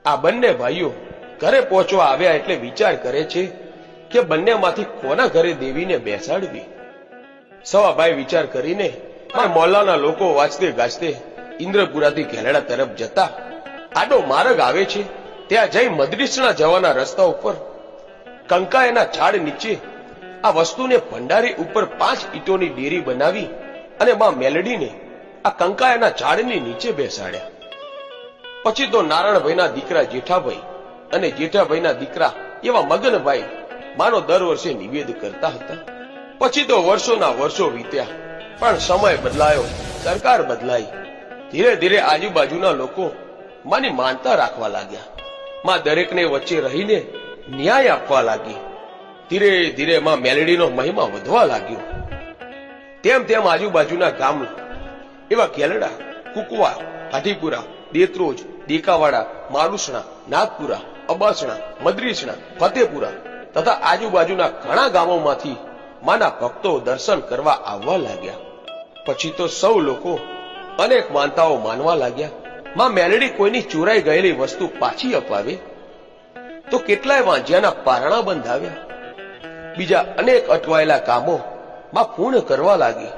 આ બંને ભાઈઓ ઘરે પહોંચવા આવ્યા એટલે વિચાર કરે છે કે બંનેમાંથી કોના ઘરે દેવીને બેસાડવી। સવાભાઈ વિચાર કરીને મોહલ્લાના લોકો વાંચતે ગાજતે ઇન્દ્રપુરાથી ઘેલડા તરફ જતા આડો માર્ગ આવે છે। ત્યાં જઈ મદ્રીસણા જવાના રસ્તા ઉપર કંકાયના ઝાડ નીચે આ વસ્તુને ભંડારી ઉપર 5 ઈંટોની ડેરી બનાવી અને માં મેલડીને આ કંકાયના ઝાડની નીચે બેસાડ્યા। પછી તો નારાયણભાઈના દીકરા જેઠાભાઈ અને જેઠાભાઈના દીકરા એવા મગનભાઈ માનો દર વર્ષે નિવેદ કરતા હતા। પછી તો વર્ષોના વર્ષો વીત્યા, પણ સમય બદલાયો, સરકાર બદલાઈ। ધીરે ધીરે આજુબાજુના લોકો માની માનતા રાખવા લાગ્યા। માં દરેકને વચ્ચે રહીને ન્યાય આપવા લાગી। ધીરે ધીરે માં મેલડીનો મહિમા વધવા લાગ્યો। તેમ તેમ આજુબાજુના ગામ એવા કેલડા, કુકવા, હાટીપુરા, દેત્રોજ, દેકાવાડા, માલુસણા, નાગપુરા, અબાસણા, મદ્રીસણા, ફતેપુરા તથા આજુબાજુના ઘણા ગામોમાંથી માના ભક્તો દર્શન કરવા આવવા લાગ્યા। પછી તો સૌ લોકો અનેક માનતાઓ માનવા લાગ્યા। માં મેલડી કોઈની ચોરાઈ ગયેલી વસ્તુ પાછી અપાવે તો કેટલાય વાંજ્યાના પારણા બંધાવ્યા। બીજા અનેક અટવાયેલા કામો માં પૂર્ણ કરવા લાગી।